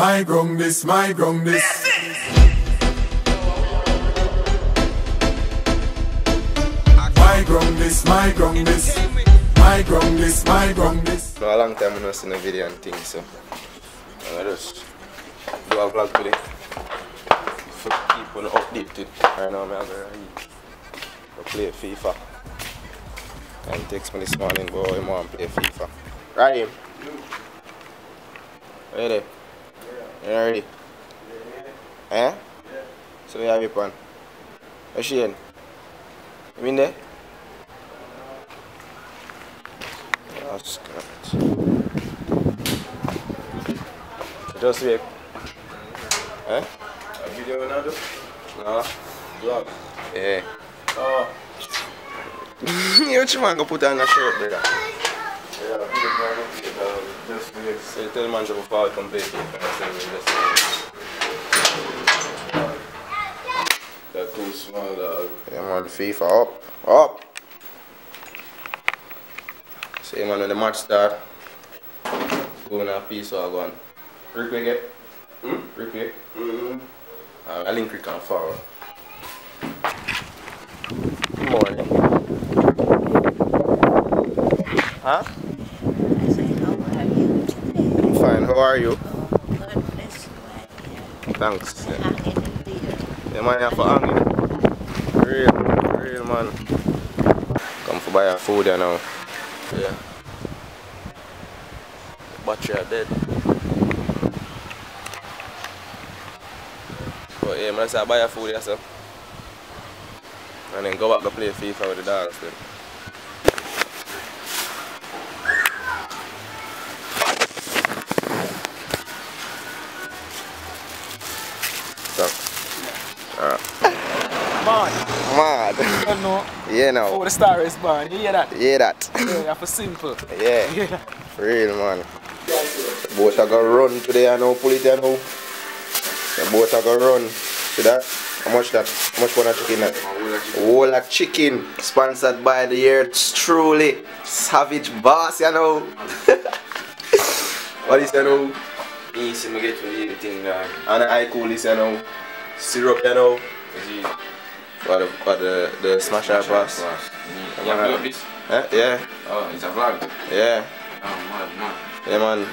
My grung this, my grung this. My grung this, my grung this. My grung this, my grung this. No, a long time I not seen a video and things, so I just do a vlog today. For keep on updated. Right now I'm gonna play FIFA. And text me this morning, boy, I want to play FIFA. Right? Ready? You ready? Eh? So you have your pan. Where's she in? You in there? That's good. Just wait. Eh? A video now do? No. Vlog? Yeah. Oh. What you want to put on a shirt, brother? Yeah, just wait. So you tell the man to before I come play That too small, dog. Yeah, man, FIFA up. Up! Say, man, when the match start, go in a piece or go on. Rick, we get? Rick, we? I link Rick on forward. Good morning. Huh? I say, how are you today? I'm fine. How are you? God bless you. Thanks. I hang in there. Yeah, man, you have to hang it. Real, man. Come for buy your food, you know. Yeah. Battery are dead. But yeah, man, I say buy your food yourself. And then go back to play FIFA with the dogs then. Mad. You don't know. Yeah, now. Before the star is born. You hear that? Yeah, that. Yeah, for simple. Yeah. You hear that? For real, man. Boat are gonna run today, I know, pull it and how. The boat are gonna run. See that? How much that? How much one of chicken that? Whole of chicken. Sponsored by the years truly. Savage Boss, you know. What is you know? Me see me get to everything, and I cool this, you know. Syrup, you know. You see? For the smasher boss. You have vlog this? Yeah. Oh, it's a vlog? Yeah. Oh, man. Yeah, man.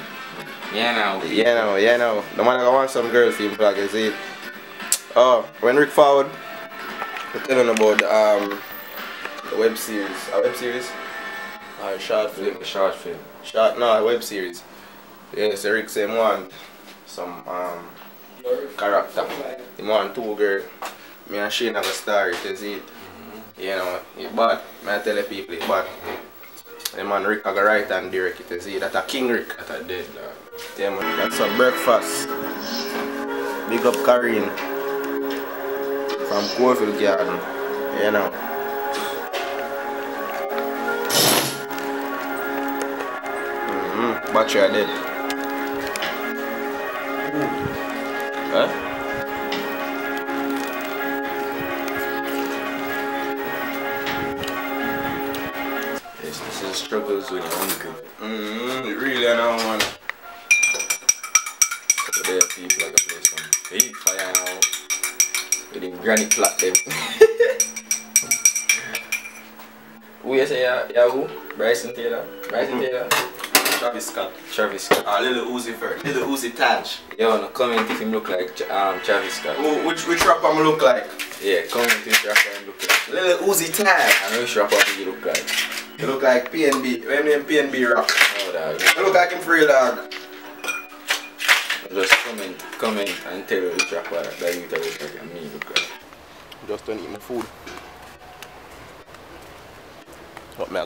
Yeah, now. The man I want some girl film vlog, you see. Oh, when Rick forward, we're telling about the web series. A web series? Or a short film? A short film. No, a web series. Yeah, so Rick say he want some character. He want two girls. Me and Shane have a star, you see it. You know, it's bad. I tell the people it's bad. The man Rick have a right and direct, you see. That's a King Rick. That's a dead dog. Yeah, man. That's a breakfast. Big up Karine from Coalfield Garden. You know. Battery are dead. Huh? This is struggles when you're hungry. Really, I know, man. So there are people like a place from big fire now. With the granny flat them. Who you say who? Bryson Taylor? Travis Scott. Little Uzi first. Little Uzi Taj. Yo, no comment if him look like Travis Scott. Oh, which rapper I'm look like? Yeah, comment if rapper him look like. Little Uzi Taj. I know which rapper he look like. You look like PNB. When name PNB rock. Oh, dog. You look like him for real, dog. Just comment and tell you which rapper that you look like and me look like. Just don't eat my food. What me I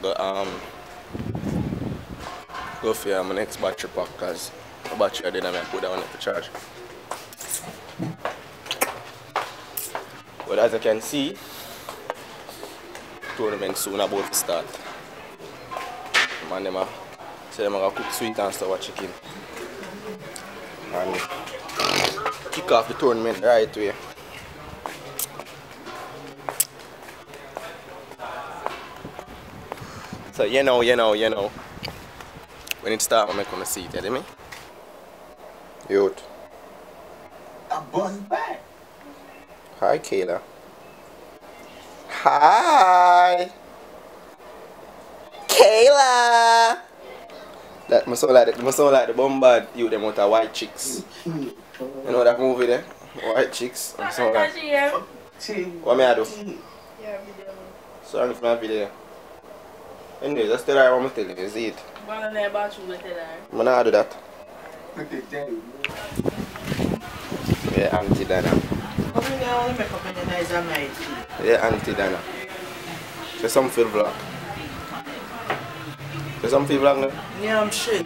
go for my next battery pack because the battery I did and I put that one to charge. But as you can see, tournament soon about to start. Man, them say them are cook sweet and sour chicken. And kick off the tournament right away. So you know. When it starts, I'm gonna see it, you hear me? Youth. Hi, Kayla. Hi. Kayla. That must sound like the bombard you them out of white chicks. You know that movie there? White chicks. I'm so like. What me I do? Sorry for my video. Anyway, that's the right one I'm telling you, see it? I'm not do that. Yeah, Auntie Dana. Yeah, Auntie Dana. Say some feel vlog. Say some feel vlog now? Yeah, I'm shit.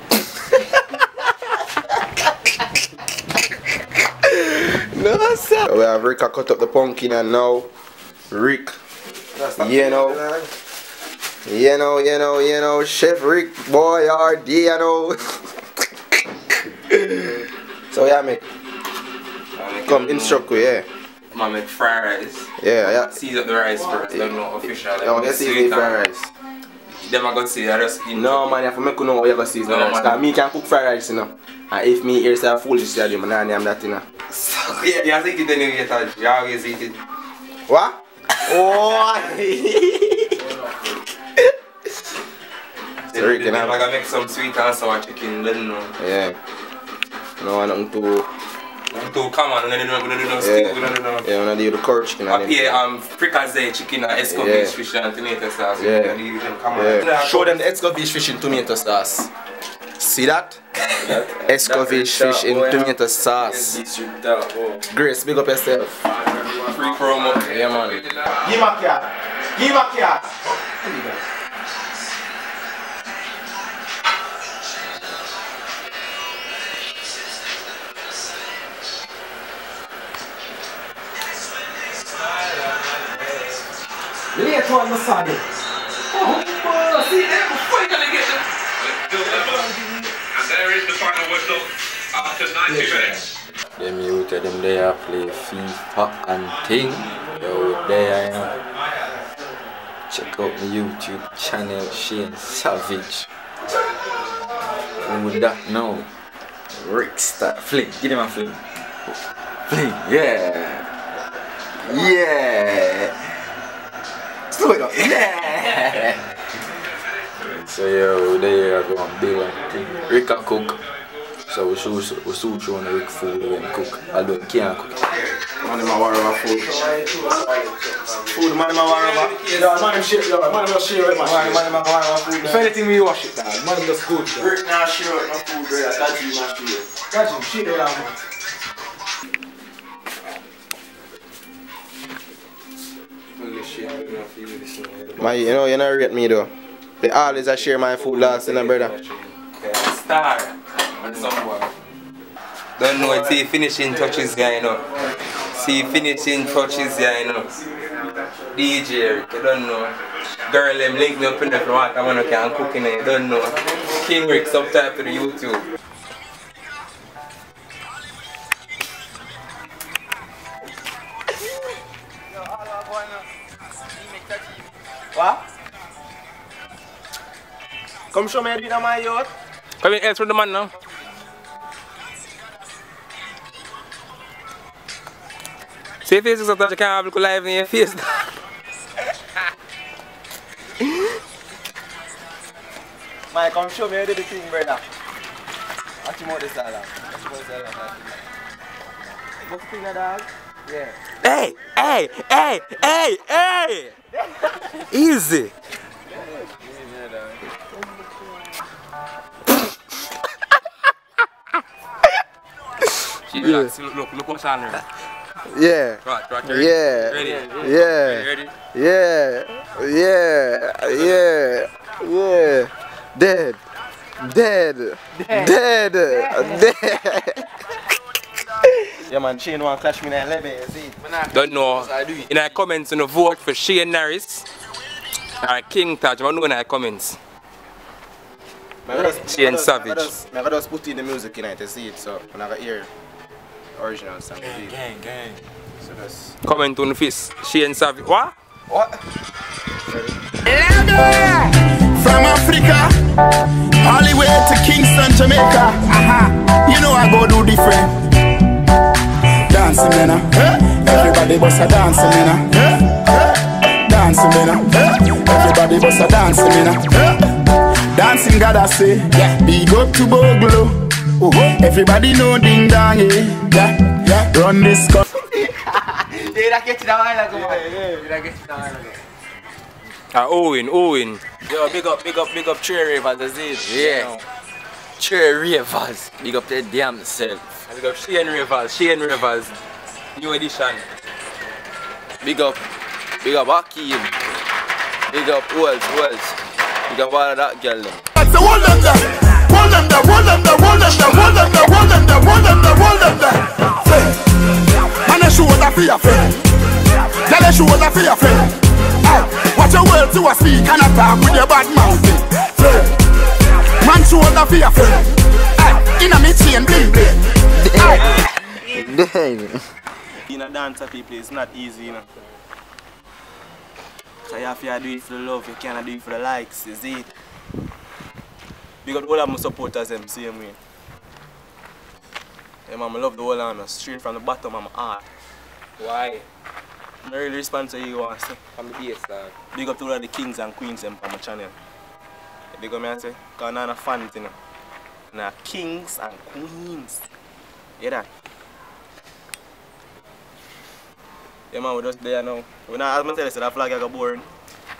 No, sir. We have Rick cut up the pumpkin and now Rick. You know, Chef Rick, boy, RD, you know. So yeah, mate. Come instruct me, yeah. I make fried rice. Yeah. Season up the rice first, don't know official. Yeah, you season fried rice. Them I gonna see, I just no man, you have to make you know how you gonna season rice. Because me can cook fried rice, you know. And if me hear say foolish, I do, man, I'm that, you know. Yeah, I think it anyway, Taj. You always eat it. What? Oh! So Rick, you know. I gotta make some sweet and sour chicken, don't know. Yeah. No, nothing too... Too common, we don't do no stick, we don't do no... Yeah, we don't do the curd chicken. Up here, fricassee chicken and escovitch fish and tomato sauce. Yeah. Show them the escovitch fish in tomato sauce. See that? Escovitch fish in tomato sauce. Grace, big up yourself. Free promo. Yeah, man. Give a cat. Give a cat. Late one, my son. Oh, see them finally get them. And there is the final whistle after 90 minutes. Them youth them there play FIFA and Kyng. Yo, there you know. Check out my YouTube channel, Shane Savage. And with that now, Rick start fling. Give him a fling. Fling, yeah. Yeah. Yeah. So yeah, there you go and Bill and Rick can cook. So we should show Rick food when cook. Although he can't cook. Man, I'm worried about food. Food, man, I'm worried about. Yeah, man, I'm shit, man, I'm share it, man. Man, I'm worried about food. If anything, we wash it, dog. Man, I'm just good. Rick now share it, no food, bro. Tajeem now share it. Tajeem, shit it out, man. Man, you know, you don't rate me though. They always share my food last, you know, brother. Star. Someone. Don't know, see finishing touches guy, you know. See finishing touches guy, you know. DJ, you don't know. Girl, them link me up in the front, I want to can cook in it, you don't know. Kyng Rick, subscribe to the YouTube. What? Come show me a bit of my yacht. Come in, else with the man now. See faces that you can't have look live in your face. Man, come show me how you do the thing, brother. Watch him out the salad. What's the thing, dog? Yeah. Hey, hey, hey, hey, hey! Easy. Yeah. Look what's on there. Yeah. Right, Yeah. ready? Yeah. Ready? Yeah. Yeah. Yeah. Yeah. Dead. Dead. Dead. Dead. Yeah, man, Shane want to clash me in 11, you see? Don't know. In the comments, you know, vote for Shane Harris or KyngTaj. I don't know in the comments. Shane Savage. I just put in the music in it to see it, so when I hear original song. Gang. So that's... Comment on the face. Shane Savage. What? What? From Africa, Hollywood to Kingston, Jamaica. You know I go do different. dancing, me now. Everybody bust a dancing, me now. Dancing, me now. Everybody bust a dancing, me now. Dancing, God I say, yeah. Big up to Boglo. Everybody know ding dong, yeah. Run this cup. Owen. Yo, big up Cherry Ravers, that's it. Yeah. You know. Cherry Ravers, big up their damn self. Big up Shane Rivers, new edition. Big up Hakeem. Big up Wells. Big up all of that girl them. So hold them there. Man, I show that for your friend. Tell a show that for your friend. Watch your words to a speak and a talk with your bad mouth. Man, show that for your friend. In a me chain bling bling. In a dancer people, it's not easy, you know. So you have to do it for the love, you cannot do it for the likes, is it? Because all of my supporters them same way. Yeah, man, I love the whole of us, straight from the bottom of my heart. Why? I really respond to you, I say. From the base, dog. Big up to all of the kings and queens them on my channel. Big up me and say, because I'm not a fan, you know. Now kings and queens. Yeah, that. Yeah, man, we're just there now. We're not, as I tell you, that flag is boring.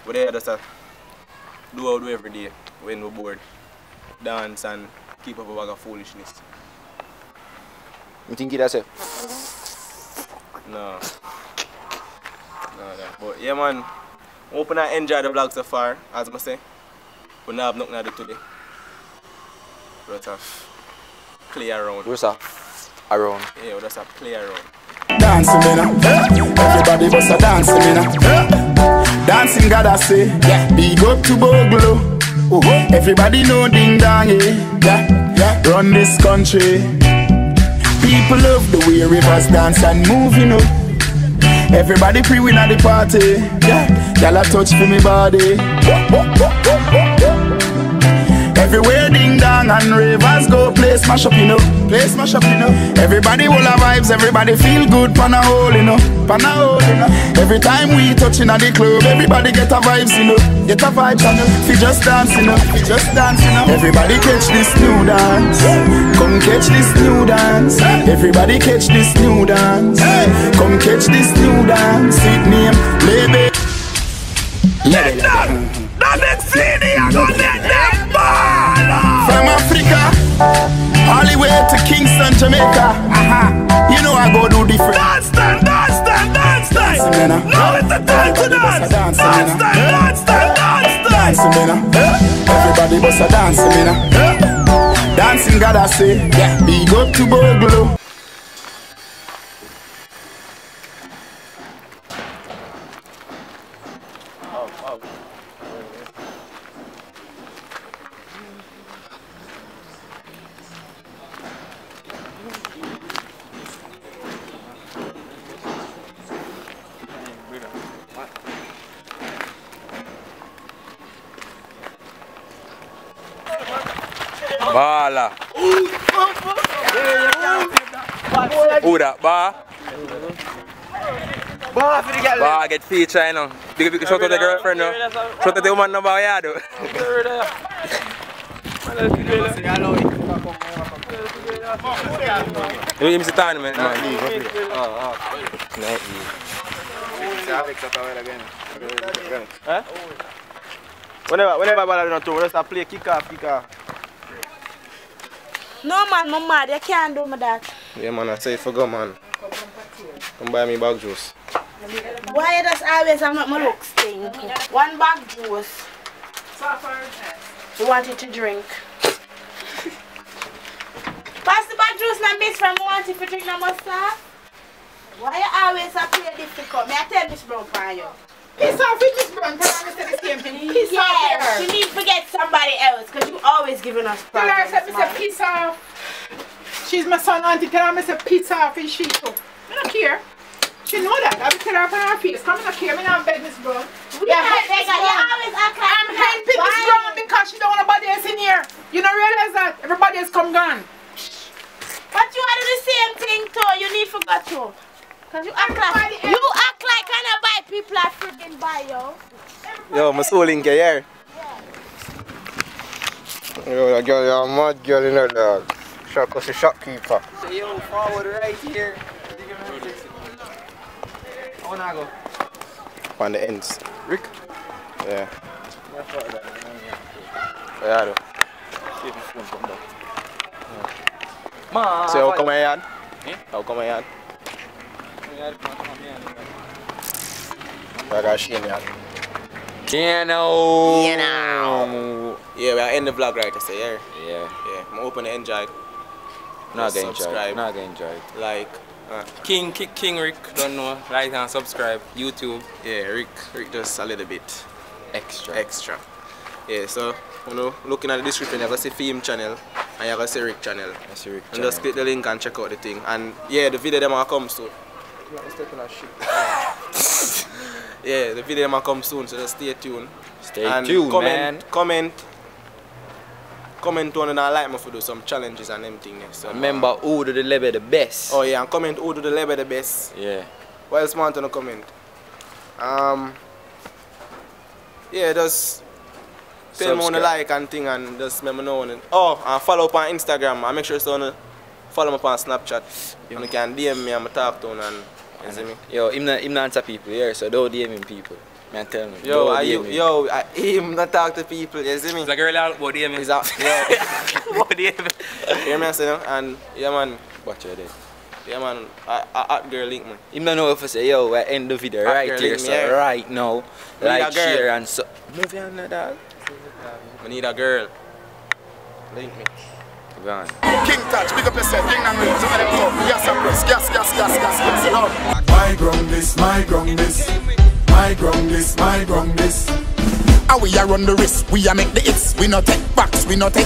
We're there just to do what we do every day when we're bored. Dance and keep up a bag of foolishness. You think that's it? No. But yeah, man, hope you enjoy the vlog so far, as I say. We don't have nothing to do today. We just play around. What's up? Around? Yeah, we just play around. Dancing, me now. Everybody bust a dancing, me now. Dancing, God I say, yeah. Big up to Boglo. Everybody know ding dong, yeah. Run this country. People love the way rivers dance and move, you know. Everybody pre-win at the party, yeah. Y'all a touch for me body. Everywhere ding dong and ravers go, play smash up, you know. Everybody will have vibes, everybody feel good, pan a hole, you know. Every time we touch in at the club, everybody get a vibes, you know. Get a vibes, you know. Fi just dance, you know. Everybody catch this new dance. Come catch this new dance. Everybody catch this new dance. Come catch this new dance. It name, baby. Let that next CD, I'm gonna let them ball. From Africa, all the way to Kingston, Jamaica. You know I go do different. Dance time. Now it's the time to dance. Dance time. Everybody bust a dance, dancing, God I say, yeah. Big up to Boglo. Bala. Who that? Bar for the girl. Bar get feature, you know. Big shout out the girlfriend, no. Shout out the woman, no bar, yeah, though. You miss the tournament, man. Whenever ball on tour, let's play kick off. No man, I'm mad, you can't do me that. Yeah man, I say it for go man. Come buy me bag juice. Why does always have my looks stink? One bag juice. You want it to drink. Pass the bag juice now, miss, from want it to drink no more stuff. Why you always have to play difficult? May I tell Miss Brown for you? Piss off with Miss Brown, tell her I said the same thing. Piss off with her. You need to forget somebody else, because you always giving us Tell problems. her I said piss off. She's my son auntie, tell her I said piss off and she too. I don't care. She know that. I will tell her up on her face. Come on, care, me not beg Miss Brown. You always act like I'm handpicked Miss Brown because she don't want nobody else in here. You don't realize that? Everybody else come gone. But you are doing the same thing too. You need to forget to. Cause you act like kind of buy people are friggin' buy yo. Yo, my soul in here. Yo, that girl, you're a mad girl, you know, dog. She's a shopkeeper. So, yo, forward right here. I wanna go. On the ends. Rick? Yeah. Yeah, though. See if my phone come back. Ma, so, how come I had? Eh? How come I had? I got Shane here. Yeah, no. Yeah, we are in the vlog right to say, yeah. Yeah. Yeah, I'm hoping to enjoy it. Not gonna enjoy it. Subscribe. Not gonna enjoy it. Like, Kyng Rick, don't know. Like and subscribe. YouTube. yeah, Rick just a little bit Extra. Yeah, so, you know, looking at the description, you're gonna see Film channel and you're gonna see Rick channel. That's Rick And just click the link and check out the thing. And yeah, the video them will come soon. Yeah, the video them will come soon, so just stay tuned. Stay tuned, man. Comment on and like me for do some challenges and them things. So, Remember who do the level the best. oh yeah, and comment who do the level the best. Yeah. What else want to comment? Yeah, just tell me on the like and thing and just let me know. And follow up on Instagram and make sure you follow me up on Snapchat. You can DM me and I talk to you and you see me? Yo, him not answer people here, so don't DM him people. Man, tell me. Him not talk to people, you see me? It's like a girl out about DM. He's out, yeah. About DM. Hear me I say no? And yeah man, Watch your day. yeah man, I hot girl link me. Him don't know if I say, yo, we end the video Hot right girl here, link me, so yeah. right now, We need a like, girl. share and so. Move on, dog. I need a girl. Link me. Gone. KyngTaj, big up yourself, Kyng and Ray. Some of them talk. Yes, gas, you know. My grung this, my grung this. My grung this, my grung this. How we a run the risk, we a make the hits. We no take backs, we no take